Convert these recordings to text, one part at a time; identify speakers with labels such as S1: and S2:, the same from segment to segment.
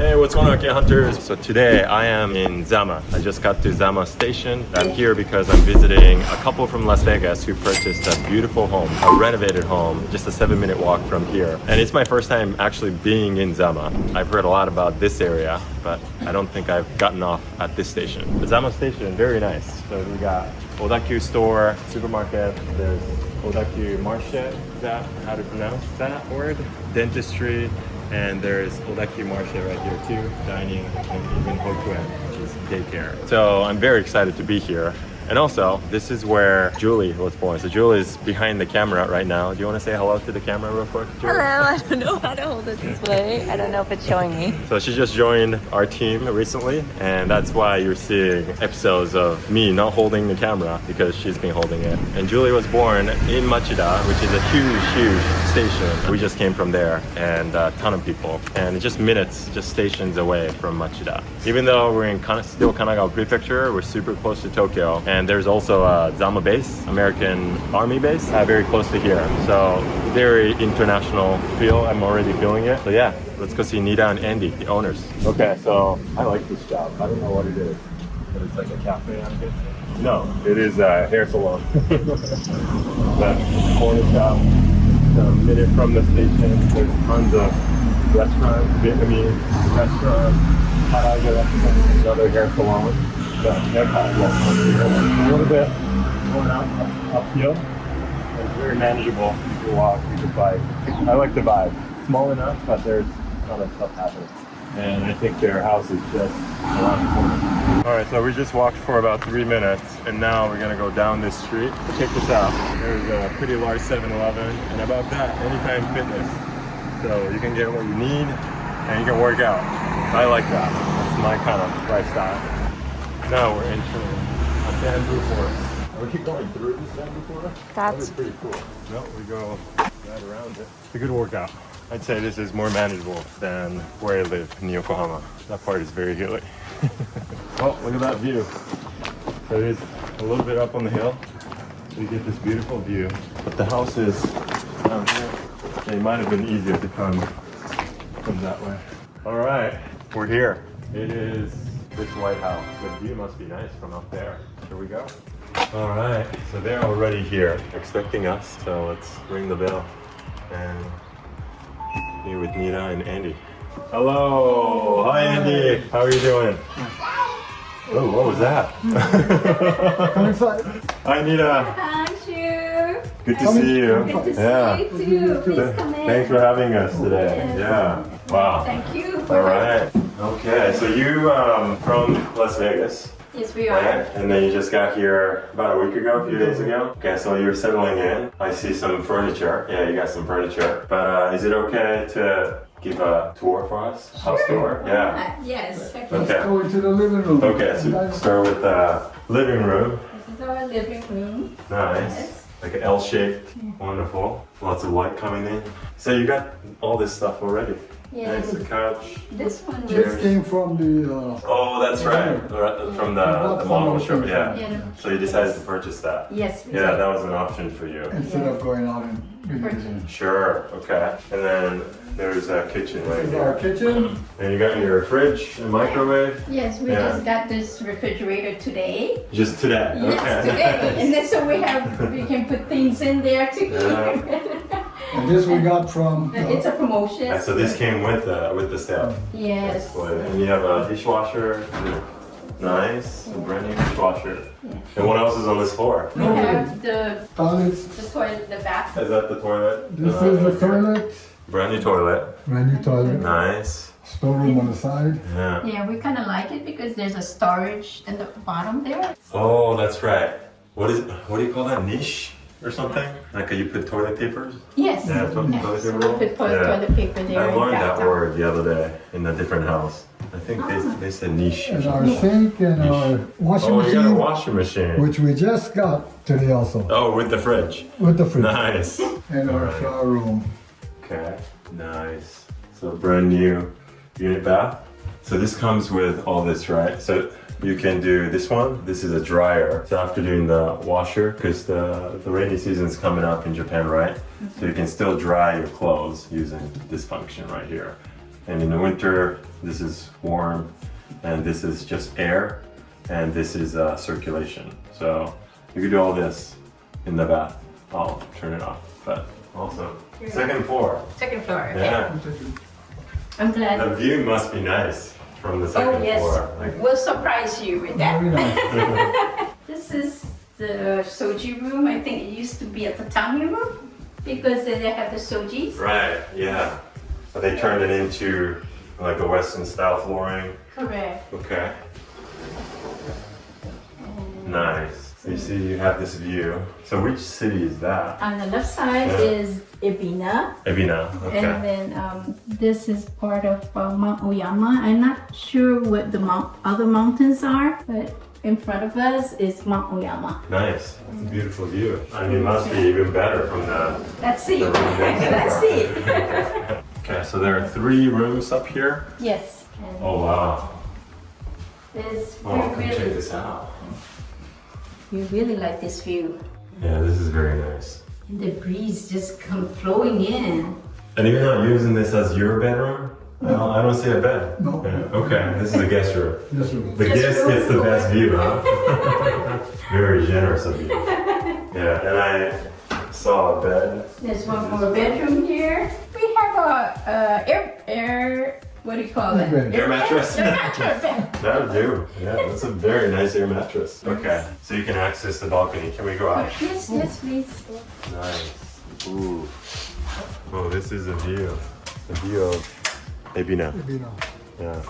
S1: Hey, what's going on, Akiya Hunters? So today I am in Zama. I just got to Zama Station. I'm here because I'm visiting a couple from Las Vegas who purchased a beautiful home, a renovated home, just a 7-minute walk from here. And it's my first time actually being in Zama. I've heard a lot about this area, but I don't think I've gotten off at this station. The Zama Station, very nice. So we got Odakyu store, supermarket, there's Odakyu Marché, is that how to pronounce that word? Dentistry, and there's Odakyu Marché right here too, dining, and even Hokuen, which is daycare. So I'm very excited to be here. And also, this is where Julie was born. So Julie is behind the camera right now. Do you want to say hello to the camera real quick, Julie?
S2: Hello, I don't know how to hold it this way. I don't know if it's showing me.
S1: So she just joined our team recently, and that's why you're seeing episodes of me not holding the camera, because she's been holding it. And Julie was born in Machida, which is a huge station. We just came from there, and a ton of people. And just minutes, just stations away from Machida. Even though we're in still Kanagawa Prefecture, we're super close to Tokyo. And there's also a Zama base, American Army base, very close to here. So very international feel. I'm already feeling it. So yeah, let's go see Nida and Andy, the owners. Okay, so I like this job. I don't know what it is, but it's like a cafe, I'm guessing. No, it is a hair salon. That corner shop, a minute from the station. There's tons of restaurants, Vietnamese restaurants, Haraga restaurants, another hair salon. The haircut was a little bit going uphill. It's very manageable. You can walk, you can bike. I like the vibe. Small enough, but there's a ton of stuff happening. And I think their house is just around the corner. All right, so we just walked for about 3 minutes, and now we're gonna go down this street. Check this out. There's a pretty large 7-Eleven, and above that, Anytime Fitness. So you can get what you need, and you can work out. I like that. That's my kind of lifestyle. Now we're entering a bamboo forest. Are we going through this bamboo forest?
S2: That's
S1: pretty cool. No, we go right around it. It's a good workout. I'd say this is more manageable than where I live in Yokohama. That part is very hilly. Oh, look at that view. So it is a little bit up on the hill. So you get this beautiful view. But the house is down here. It might have been easier to come from that way. All right, we're here. It is this White House. The view must be nice from up there. Here we go. All right, so they're already here expecting us. So let's ring the bell and be with Nina and Andy. Hello, hi Andy. How are you doing? Oh, what was that? Hi Nina.
S3: Hi, Shu.
S1: Good to see you.
S3: Good to see you too. Please come in.
S1: Thanks for having us today.
S3: Yes.
S1: Yeah. Wow.
S3: Thank you.
S1: All right. Okay, so you from Las Vegas,
S3: Yes, we
S1: right?
S3: are.
S1: And then you just got here about a week ago, a few days ago. Okay, so you're settling in. I see some furniture. Yeah, you got some furniture. But is it okay to give a tour for us? House tour? Yeah.
S3: Yes. Okay.
S1: Okay.
S4: Go into the living room.
S1: Okay, so start with the living room.
S3: This is our living room.
S1: Nice.
S3: Yes.
S1: Like an L-shaped. Wonderful. Lots of light coming in. So you got all this stuff already.
S3: Yes.
S1: Nice, the couch.
S3: This one
S1: Cheers.
S3: was.
S4: This came from the
S1: Oh, that's right. From the model shop, yeah.
S3: Yeah.
S1: So you decided to purchase that.
S3: Yes. we
S1: Yeah,
S3: did.
S1: that was an option for you.
S4: instead of going out and bringing it in.
S1: Sure, okay. And then there's a kitchen right
S4: This is our
S1: here.
S4: kitchen.
S1: And you got your fridge and microwave?
S3: Yes, we
S1: Yeah.
S3: just got this refrigerator today.
S1: Just today?
S3: Yes,
S1: Okay.
S3: today. And then so we can put things in there to keep it.
S4: And this we got from
S3: It's a promotion.
S1: Yeah, so this came with the stuff.
S3: Yes.
S1: And you have a dishwasher. Nice, a brand new dishwasher. And what else is on this floor?
S3: We have the
S4: toilets.
S3: toilet, the bath.
S1: Is that the toilet?
S4: This is the toilet.
S1: Brand new toilet.
S4: Brand new toilet.
S1: Nice.
S4: Storeroom on the side.
S1: Yeah.
S3: Yeah, we kind of like it because there's a storage in the bottom there.
S1: Oh, that's right. What do you call that? Niche or something? Like you put toilet papers?
S3: Yes.
S1: Yeah, toilet
S3: Yes.
S1: paper
S3: We
S1: roll?
S3: put
S1: Yeah.
S3: toilet paper there.
S1: I
S3: in
S1: learned that
S3: bathtub.
S1: word the other day in a different house. I think they said niche. or
S4: And
S1: something.
S4: our sink and our washing
S1: Oh, you got a
S4: machine,
S1: washing machine.
S4: which we just got today also,
S1: Oh, with the fridge.
S4: with the fridge.
S1: Nice.
S4: And our
S1: Alright.
S4: shower room.
S1: Okay, nice. So brand new unit bath. So this comes with all this, right? So you can do this one. This is a dryer. So after doing the washer, because the rainy season's coming up in Japan, right? So you can still dry your clothes using this function right here. And in the winter, This is warm, and this is just air, and this is circulation. So you could do all this in the bath. I'll turn it off, but also second floor.
S3: Second floor.
S1: Yeah,
S3: I'm glad.
S1: the view must be nice from the second
S3: Oh yes,
S1: floor. Like,
S3: we'll surprise you with that.
S4: Very nice.
S3: This is the soji room. I think it used to be a tatami room because they have the sojis.
S1: right, yeah. But they turned it into like a Western style flooring.
S3: Correct.
S1: Okay. Nice. So you see you have this view. So which city is that?
S3: On the left side
S1: Yeah.
S3: is Ebina.
S1: Ebina. Okay.
S3: And then this is part of Mount Oyama. I'm not sure what the other mountains are, but in front of us is Mount Oyama.
S1: Nice. It's a beautiful view. I mean, it must be even better from the.
S3: Let's see.
S1: the room next door.
S3: Let's see.
S1: Okay, so there are 3 rooms up here.
S3: Yes. And
S1: Oh wow.
S3: this
S1: Oh, come check this out.
S3: you really like this view.
S1: Yeah, this is very nice.
S3: And the breeze just come flowing in.
S1: And you're not using this as your bedroom? No, I don't see a bed.
S4: No.
S1: Yeah, okay, this is a guest room.
S4: Yes, sir.
S1: The
S3: Just
S1: guest
S3: room
S1: gets the
S3: for-
S1: best view, huh? Very generous of you. Yeah, and I saw a bed.
S3: There's one more bedroom here. We have a air what do you call it?
S4: Bed.
S1: Air mattress?
S3: Air mattress bed.
S1: That'll do. Yeah, that's a very nice air mattress. Okay, so you can access the balcony. Can we go out?
S3: Yes, yes, please.
S1: Nice. Ooh. Oh, this is a view. A view of Ebina. Yeah.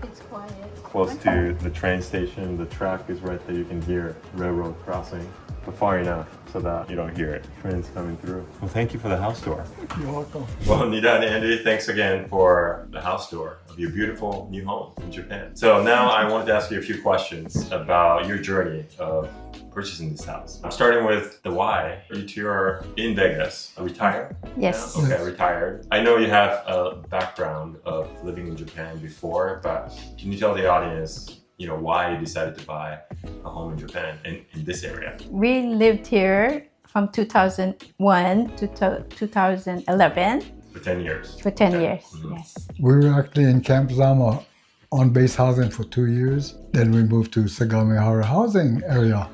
S3: It's quiet.
S1: Close to the train station. The track is right there. You can hear railroad crossing, but far enough so that you don't hear it. Trains coming through. Well, thank you for the house tour.
S4: You're welcome.
S1: Well, Nida and Andy, thanks again for the house tour of your beautiful new home in Japan. So now I wanted to ask you a few questions about your journey of purchasing this house. I'm starting with the why. You two are in Vegas, retired?
S2: Yes.
S1: Yeah? Okay, retired. I know you have a background of living in Japan before, but can you tell the audience, you know, why you decided to buy a home in Japan in this area?
S2: We lived here from 2001 to 2011
S1: For 10 years.
S2: for 10
S1: Okay.
S2: years.
S1: Mhm.
S2: Yes.
S4: We were actually in Camp Zama on base housing for 2 years. Then we moved to Sagamihara housing area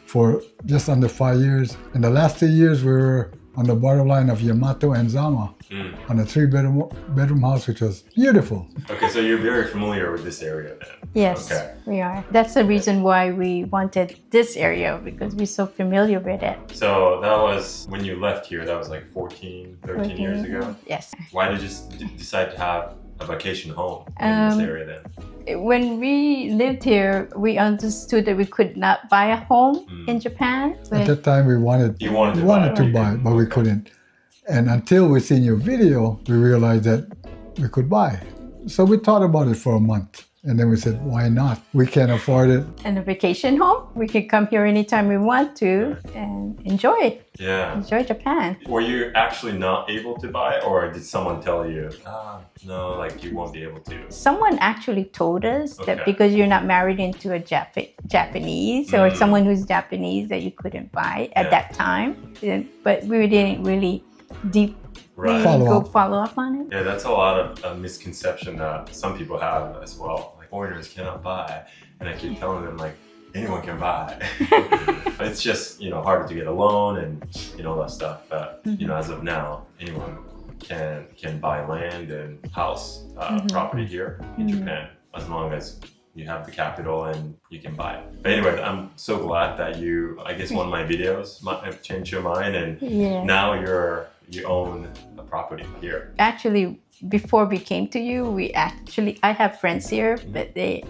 S4: for just under 5 years. In the last 2 years, we were on the borderline of Yamato and Zama on a 3-bedroom house, which was beautiful.
S1: Okay, so you're very familiar with this area then?
S2: Yes,
S1: Okay.
S2: we are. That's the reason why we wanted this area because we're so familiar with it.
S1: So that was when you left here, that was like 14, 13 years ago?
S2: Yes.
S1: Why did you decide to have a vacation home in this area then?
S2: When we lived here, we understood that we could not buy a home in Japan.
S4: At
S2: But
S4: that time, we wanted
S1: You wanted to
S4: we wanted
S1: buy,
S4: to buy, but we couldn't. And until we seen your video, we realized that we could buy. So we thought about it for a month. And then we said, why not? We can afford it.
S2: in a vacation home, we can come here anytime we want to and enjoy
S1: Yeah.
S2: Japan.
S1: Were you actually not able to buy, or did someone tell you, no, like you won't be able to?
S2: Someone actually told us that
S1: Okay.
S2: because you're not married into a Japanese or someone who's Japanese that you couldn't buy at
S1: Yeah.
S2: that time. But we didn't really deep
S1: Right.
S2: follow up on it.
S1: Yeah, that's a lot of misconception that some people have as well. Like foreigners cannot buy, and I keep telling them like anyone can buy. It's just harder to get a loan and all that stuff. But as of now, anyone can buy land and house property here in Japan as long as you have the capital and you can buy it. But anyway, I'm so glad that I guess one of my videos might have changed your mind, and now you own a property here.
S2: Actually, before we came to you, I have friends here, but they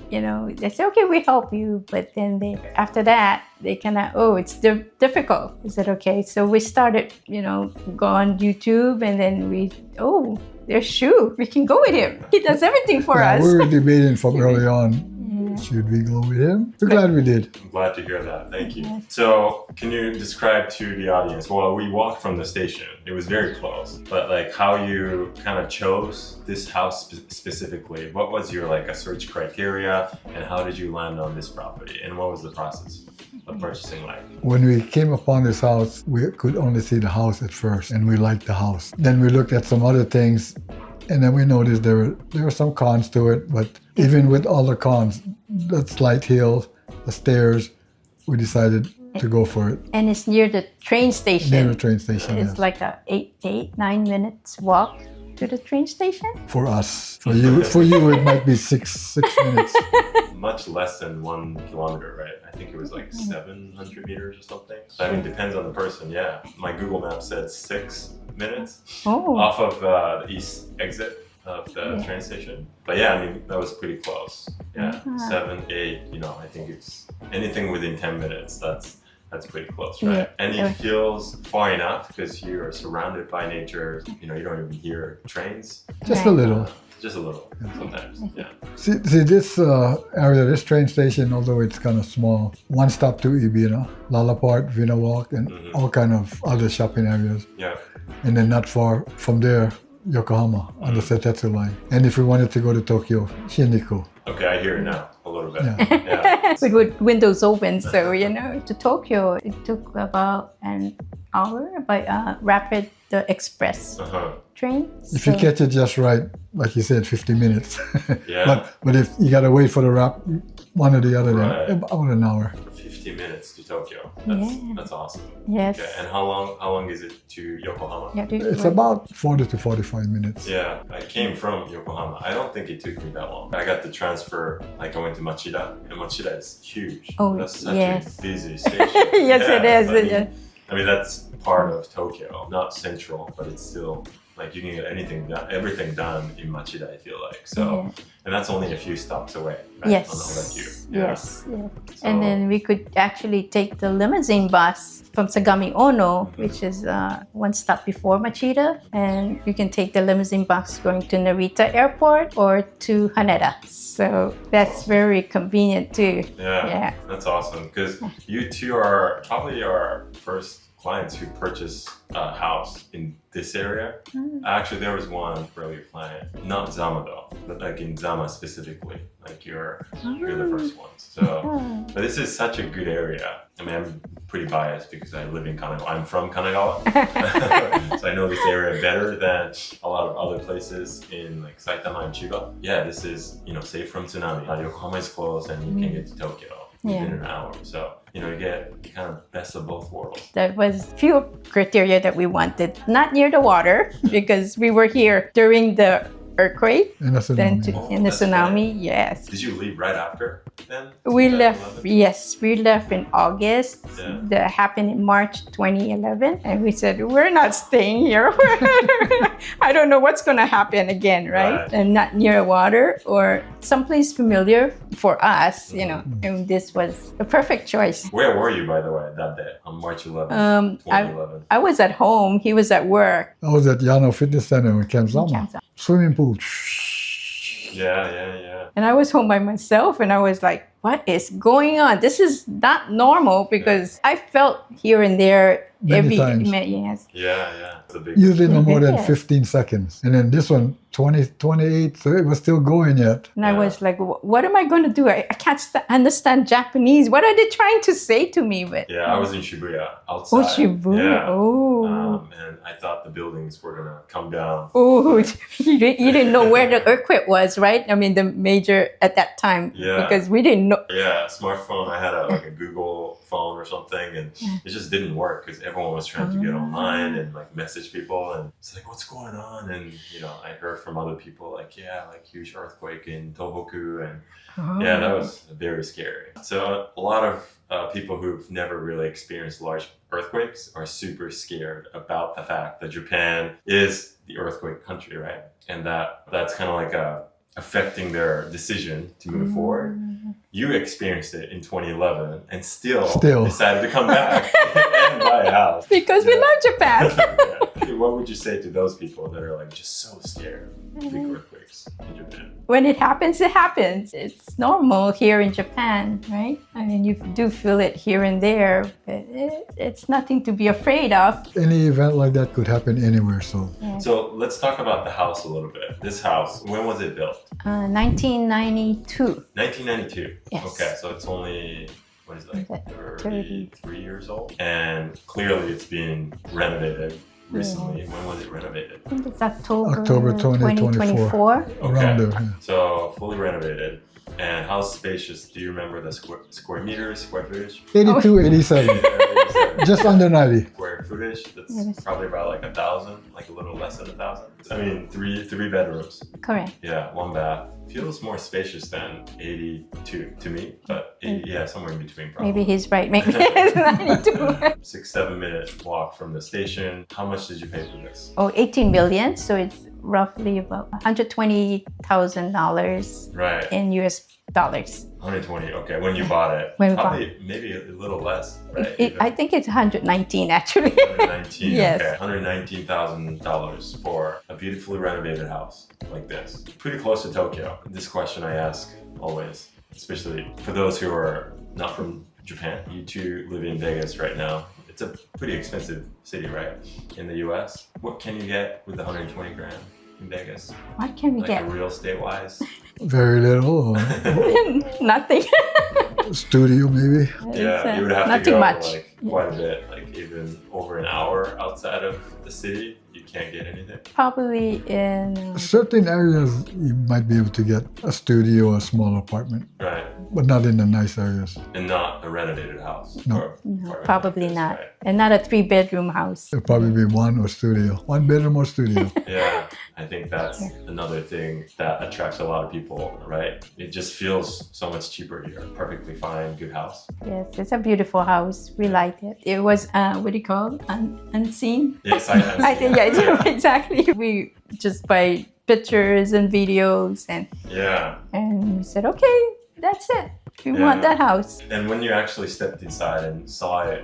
S2: say, okay, we help you. But then after that, they kind of, it's difficult. I said, okay. So we started, go on YouTube, and then there's Shu. We can go with him. He does everything for us.
S4: We were debating from early on, should we go with him? We're glad we did.
S1: I'm glad to hear that. Thank you. So can you describe to the audience, well, we walked from the station. It was very close, but like how you kind of chose this house specifically. What was your a search criteria, and how did you land on this property, and what was the process of purchasing like?
S4: When we came upon this house, we could only see the house at first, and we liked the house. Then we looked at some other things And then we noticed there were some cons to it, but even with all the cons, that slight hill, the stairs, we decided to go for it.
S2: And it's near the train station.
S4: Near the train station,
S2: It's
S4: yes.
S2: like a 9 minutes walk to the train station.
S4: For us. For you, it might be six minutes.
S1: Much less than 1 kilometer, right? I think it was like 700 meters or something. I mean, it depends on the person, yeah. My Google map said 6 minutes off of the east exit of the train station. But yeah, I mean, that was pretty close. Yeah, 7, 8, I think it's anything within 10 minutes. That's pretty close, right?
S2: Yeah.
S1: And it feels far enough because you're surrounded by nature. You don't even hear trains.
S4: Just a little.
S1: Just a little, sometimes, yeah.
S4: See this area, this train station, although it's kind of small, one stop to Ibira, Lalaport, Vina Walk, and all kind of other shopping areas.
S1: Yeah.
S4: And then not far from there, Yokohama on the Setetsu line. And if we wanted to go to Tokyo, Shinjuku.
S1: Okay, I hear it now a little bit.
S4: Yeah.
S1: Yeah.
S2: With windows open, so to Tokyo it took about an hour by rapid express train.
S4: If you catch it just right, like you said, 50 minutes.
S1: Yeah.
S4: But if you gotta wait for the wrap, one or the other,
S1: Right.
S4: then about an hour.
S1: 50 minutes to Tokyo.
S2: Yeah.
S1: That's awesome.
S2: Yes.
S1: Okay, and how long is it to Yokohama?
S2: Yeah,
S4: It's about 40 to 45 minutes.
S1: Yeah, I came from Yokohama. I don't think it took me that long. I got the transfer, like I went to Machida, and Machida is huge.
S2: Oh,
S1: that's such
S2: yes.
S1: a busy station.
S2: Yes,
S1: Yeah,
S2: it is.
S1: I mean, that's part of Tokyo, not central, but it's still like you can get everything done in Machida, I feel like. So, and that's only a few stops away, right?
S2: Yes.
S1: On Odakyū. Yeah.
S2: Yes. Yeah.
S1: So-
S2: And then we could actually take the limousine bus from Sagami Ono, which is one stop before Machida, and you can take the limousine bus going to Narita Airport or to Haneda. So that's very convenient too.
S1: Yeah, that's awesome because you two are probably our first clients who purchased a house in this area. Actually, there was one earlier client, not Zama though, but like in Zama specifically. Like you're the first ones. So, but this is such a good area. I mean, I'm pretty biased because I live in Kanagawa. I'm from Kanagawa, so I know this area better than a lot of other places in like Saitama and Chiba. Yeah, this is safe from tsunami. Yokohama is close, and you can get to Tokyo within an hour. So you get kind of best of both worlds.
S2: That was few criteria that we wanted. Not near the water because we were here during the earthquake.
S4: In the tsunami.
S2: In the
S1: That's
S2: tsunami,
S1: right.
S2: yes.
S1: Did you leave right after then?
S2: We
S1: 2011?
S2: left, yes, we left in August.
S1: Yeah.
S2: That happened in March 2011. And we said, we're not staying here. I don't know what's going to happen again, right? And not near water or someplace familiar for us, and this was a perfect choice.
S1: Where were you, by the way, that day on March 11th, 2011?
S2: I was at home. He was at work.
S4: I was at Yano Fitness Center in Camp Zama. Swimming pool.
S1: Yeah.
S2: And I was home by myself and I was like, what is going on? This is not normal because I felt here and there
S4: Many times.
S2: Yes.
S1: Yeah. It's a big
S4: Usually no more than
S2: Yes.
S4: 15 seconds. And then this one, 28, so it was still going yet.
S2: And I was like, what am I going to do? I can't understand Japanese. What are they trying to say to me? But
S1: Yeah, I was in Shibuya, outside.
S2: Oh, Shibuya.
S1: Yeah.
S2: Oh.
S1: And I thought the buildings were going to come down.
S2: Oh, you didn't know where the earthquake was, right? I mean, the major at that time.
S1: Yeah.
S2: Because we didn't know.
S1: Yeah, smartphone. I had a Google phone or something, and it just didn't work because everyone was trying to get online and like message people, and it's like, what's going on? And I heard from other people like huge earthquake in Tohoku, and yeah, that was very scary. So a lot of people who've never really experienced large earthquakes are super scared about the fact that Japan is the earthquake country, right? And that's kind of like affecting their decision to move forward. You experienced it in 2011 and still decided to come back and buy a house.
S2: Because we love Japan.
S1: What would you say to those people that are like just so scared of big earthquakes in Japan?
S2: When it happens, it happens. It's normal here in Japan, right? I mean, you do feel it here and there, but it's nothing to be afraid of.
S4: Any event like that could happen anywhere, so.
S1: So let's talk about the house a little bit. This house, when was it built?
S2: 1992.
S1: 1992.
S2: Yes.
S1: Okay, so it's only, what is it, like
S2: Is it
S1: 33 years old? And clearly it's been renovated recently. When was it renovated?
S2: I think it's October,
S4: October 2024. Around there. Yeah.
S1: So fully renovated. And how spacious? Do you remember the square meters, square footage?
S4: 82, 87. Just under 90.
S1: Square footage. That's
S2: Yes.
S1: probably about like 1,000, like a little less than 1,000. I mean, three bedrooms.
S2: Correct.
S1: Yeah, one bath. Feels more spacious than 82 to me, but 80, yeah, somewhere in between probably.
S2: Maybe he's right. Maybe it's 92.
S1: 6-7 minute walk from the station. How much did you pay for this?
S2: Oh, 18 million. So it's roughly about $120,000
S1: Right.
S2: in US dollars.
S1: 120. Okay, when you bought it,
S2: When we
S1: probably maybe a little less, right?
S2: I think it's 119 actually.
S1: 119.
S2: Yes.
S1: Okay, $119,000 for a beautifully renovated house like this. Pretty close to Tokyo. This question I ask always, especially for those who are not from Japan. You two live in Vegas right now. It's a pretty expensive city, right? In the US. What can you get with 120 grand in Vegas?
S2: What can we
S1: Like
S2: get?
S1: a real estate wise?
S4: Very little.
S2: Nothing.
S4: Studio maybe.
S1: Yeah, you would have
S2: not
S1: to
S2: too
S1: go
S2: much.
S1: like quite a bit, like even over an hour outside of the city. You can't get anything.
S2: Probably in
S4: Certain areas you might be able to get a studio or a small apartment,
S1: Right.
S4: but not in the nice areas.
S1: And not a renovated house.
S4: No.
S1: or
S2: no,
S1: apartment
S2: probably
S1: like this,
S2: not,
S1: right?
S2: and not a 3-bedroom house.
S4: It'll probably be one or studio. 1 bedroom or studio.
S1: Yeah, I think that's another thing that attracts a lot of people, right? It just feels so much cheaper here. Perfectly fine, good house.
S2: Yes, it's a beautiful house. We liked it. It was what do you call it? Unseen?
S1: Yes, I have.
S2: I think yeah, exactly. We just buy pictures and videos and
S1: Yeah.
S2: we said, okay, that's it. We want
S1: Yeah.
S2: that house.
S1: And when you actually stepped inside and saw it,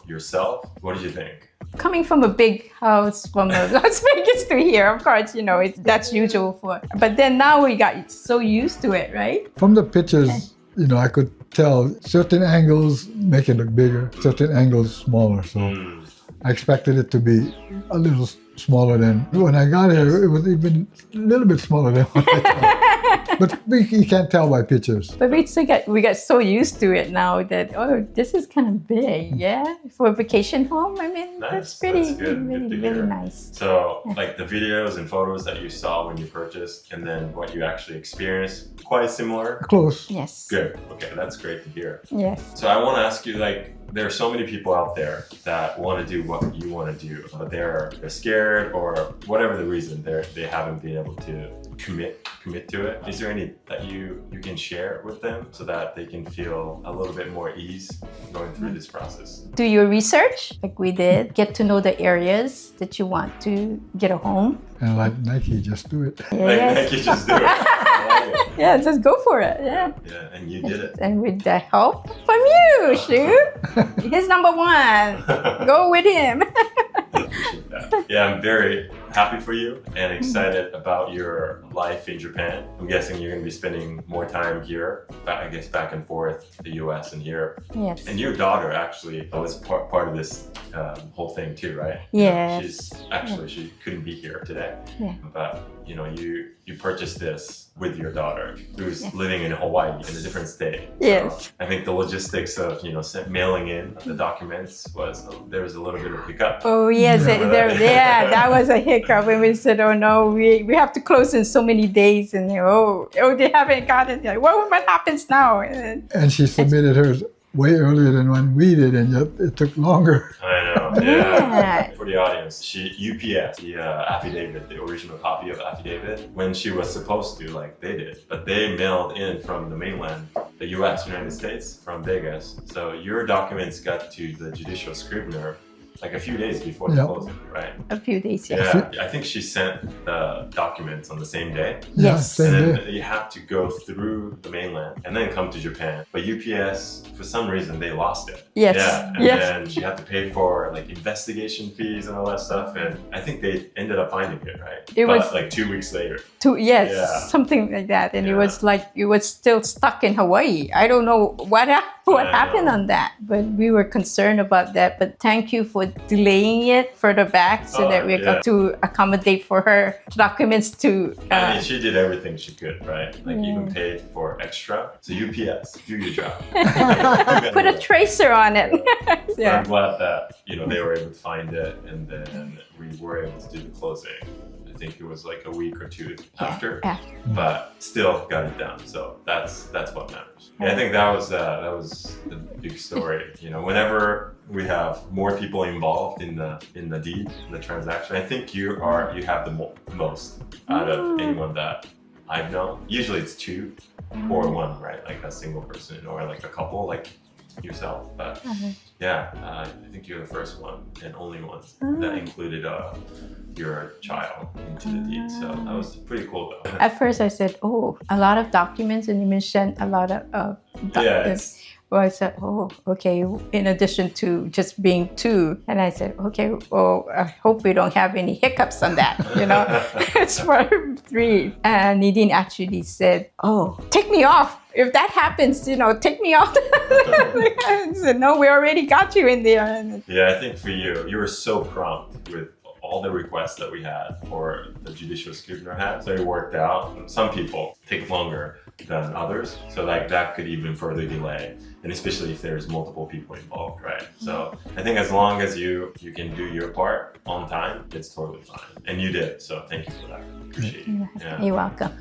S1: yourself, what did you think?
S2: Coming from a big house from Las Vegas to here, of course, that's usual for. But then now we got so used to it, right?
S4: From the pictures, I could tell certain angles make it look bigger, certain angles smaller. So I expected it to be a little smaller than when I got here. It was even a little bit smaller than what I thought. But you can't tell by pictures.
S2: But we got so used to it now that this is kind of big, yeah. For a vacation home, I mean,
S1: Nice.
S2: that's pretty
S1: That's good.
S2: really,
S1: Good to
S2: really
S1: hear.
S2: nice.
S1: So, like the videos and photos that you saw when you purchased, and then what you actually experienced, quite similar.
S4: Close.
S2: Yes.
S1: Good. Okay, that's great to hear.
S2: Yes.
S1: So I want to ask you, there are so many people out there that want to do what you want to do, but they're scared or whatever the reason, they haven't been able to commit to it. Is there any that you can share with them so that they can feel a little bit more ease going through this process?
S2: Do your research like we did. Get to know the areas that you want to get a home.
S4: And like Nike, just do it.
S1: Like you just do it. I like it.
S2: Yeah, just go for it. Yeah.
S1: Yeah, and you did it.
S2: And with the help from you, Shu. He's number one. Go with him.
S1: Appreciate that. Yeah, I'm very happy for you and excited about your life in Japan. I'm guessing you're going to be spending more time here, I guess back and forth, the US and Europe.
S2: Yes.
S1: And your daughter actually was part of this whole thing too, right?
S2: Yes.
S1: She couldn't be here today.
S2: Yeah.
S1: But you purchased this with your daughter who's living in Hawaii in a different state.
S2: Yes.
S1: So I think the logistics of mailing in the documents there was a little bit of hiccup.
S2: Oh yes,
S1: Remember that?
S2: that was a hiccup when we said, "Oh no, we have to close in so many days," and they haven't got it. Like, what happens now?
S4: And she submitted hers way earlier than when we did, and yet it took longer.
S1: I know. Yeah. For the audience, UPS, the affidavit, the original copy of affidavit, when she was supposed to, like they did, but they mailed in from the mainland, the US, United States, from Vegas. So your documents got to the judicial scrivener like a few days before the closing, right?
S2: A few days.
S1: Yeah, I think she sent the documents on the same day.
S4: Yeah,
S2: Yes.
S4: same
S1: And
S4: day.
S1: then you have to go through the mainland and then come to Japan. But UPS, for some reason, they lost it.
S2: Yes.
S1: Yeah, and
S2: Yes.
S1: then she had to pay for like investigation fees and all that stuff. And I think they ended up finding it, right?
S2: It
S1: But
S2: was-
S1: like 2 weeks later.
S2: Something like that. And
S1: Yeah.
S2: it was still stuck in Hawaii. I don't know what what
S1: I
S2: happened
S1: know.
S2: on that. But we were concerned about that. But thank you for delaying it further back so
S1: Oh,
S2: that we
S1: yeah.
S2: got to accommodate for her documents to.
S1: I mean, she did everything she could, right? Like even paid for extra. So UPS, do your job.
S2: Put a tracer on it.
S1: I'm glad that they were able to find it, and then we were able to do the closing. I think it was like a week or two after, but still got it done. So that's what matters. And I think that was the big story. Whenever we have more people involved in the deed, the transaction, I think you have the most out of anyone that I've known. Usually it's two or one, right? Like a single person or like a couple, like yourself. But I think you're the first one and only one that included your child into the deed. So that was pretty cool though.
S2: At first I said, oh, a lot of documents, and you mentioned a lot of documents. Well, I said, oh, okay, in addition to just being two. And I said, okay, well, I hope we don't have any hiccups on that, It's for three. And Nadine actually said, oh, take me off. If that happens, take me off. I said, no, we already got you in there.
S1: Yeah, I think for you were so prompt with all the requests that we had for the judicial scrivener had. So it worked out. Some people take longer than others. So like that could even further delay. And especially if there's multiple people involved, right? So I think as long as you can do your part on time, it's totally fine. And you did. So thank you for that. Appreciate it. Yeah.
S2: You're welcome.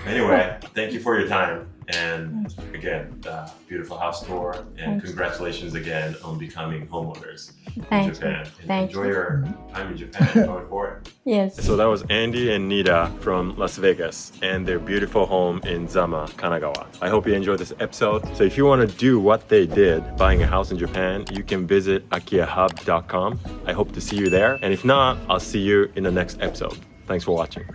S1: Anyway, thank you for your time. And again, beautiful house tour, and congratulations again on becoming homeowners in Japan. And enjoy your time in Japan going forward.
S2: Yes.
S1: So that was Andy and Nita from Las Vegas and their beautiful home in Zama, Kanagawa. I hope you enjoyed this episode. So if you want to do what they did, buying a house in Japan, you can visit AkiyaHub.com. I hope to see you there. And if not, I'll see you in the next episode. Thanks for watching.